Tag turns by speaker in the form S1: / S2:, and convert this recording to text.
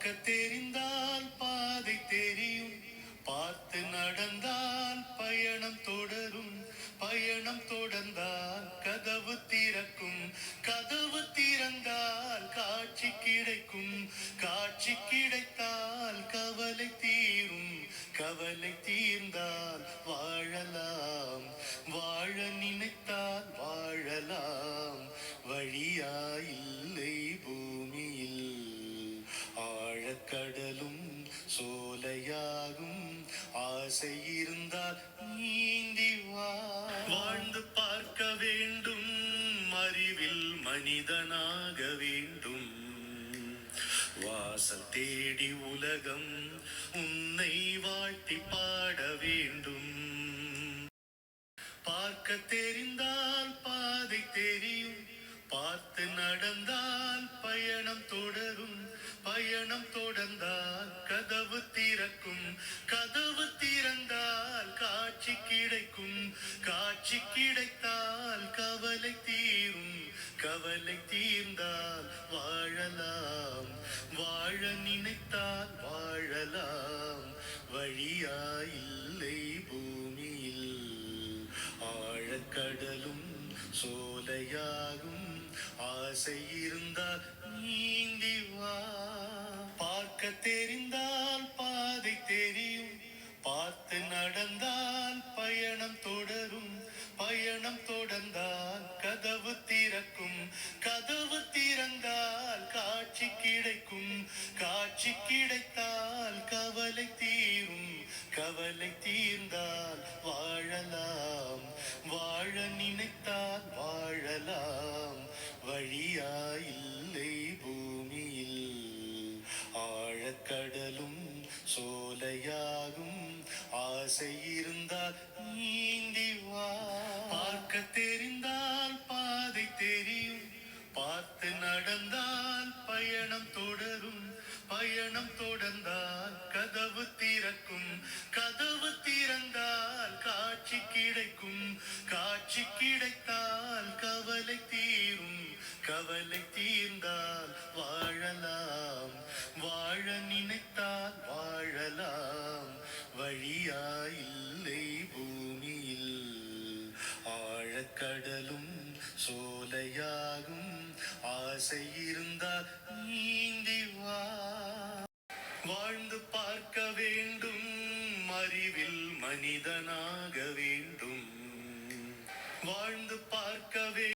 S1: பார்க்க தெரிந்தால் பாதை தெரியும், பார்த்து நடந்தால் பயணம் தொடரும், பயணம் தொடர்ந்தால் கதவு திறக்கும், கதவு திறந்தால் காட்சி கிடைக்கும், காட்சி கிடைத்தால் கவலை தீரும், கவலை தீர்ந்தால் வாழலாம், வாழ நினைத்தால் வாழலாம். வழியாயில்லை பூமியில், ஆழக்கடலும் சோலையாகும், ஆசை இருந்தால் நீந்தி வா. வாழ்ந்து பார்க்க வேண்டும், அறிவில் மனிதனாக வேண்டும், வாசல் தேடி உலகம் உன்னை வாழ்த்தி பாட வேண்டும். பார்க்க தெரிந்தால் பாதை தெரியும், பார்த்து நடந்தால் பயணம் தொடரும், பயணம் தொடர்ந்தால் கதவு திறக்கும், கதவு திறந்தால் காட்சி கிடைக்கும், காட்சி கிடைத்தால் கவலை தீரும், கவலை தீர்ந்தால் வாழலாம், வாழ நினைத்தால் வாழலாம். வழியாயில்லை பூமியில், ஆழக்கடலும் சோலையாகும், ஆசை இருந்தால் நீந்தி வா. பார்க்க தெரிந்தால் பாதை தெரியும், பார்த்து நடந்தால் பயணம் தொடரும், பயணம் தொடர்ந்தால் கதவு திறக்கும், கதவு திறந்தால் காட்சி கிடைக்கும், காட்சி கிடைத்தால் கவலை தீரும், கவலை தீர்ந்தால் வாழலாம், வாழ நினைத்தால் வாழலாம். வழியாயில்லை பூமியில், ஆழக்கடலும் சோலையாகும், ஆசை இருந்தால் நீந்தி வா. பார்க்க தெரிந்தால் பாதை தெரியும், பார்த்து நடந்தால் பயணம் தொடரும், பயணம் தொடர்ந்தால் கதவு திறக்கும், கதவு திறந்தால் காட்சி கிடைக்கும், காட்சி கிடைத்தால் கவலை தீரும், கவலை தீர்ந்தால் வாழலாம், வாழ நினைத்தால் வாழலாம். வழியாயில்லை பூமியில், ஆழக்கடலும் சோலையாகும், ஆசை இருந்தால் நீந்தி வா. வாழ்ந்து பார்க்க வேண்டும், அறிவில் மனிதனாக வேண்டும், வாழ்ந்து பார்க்க வேண்டும்.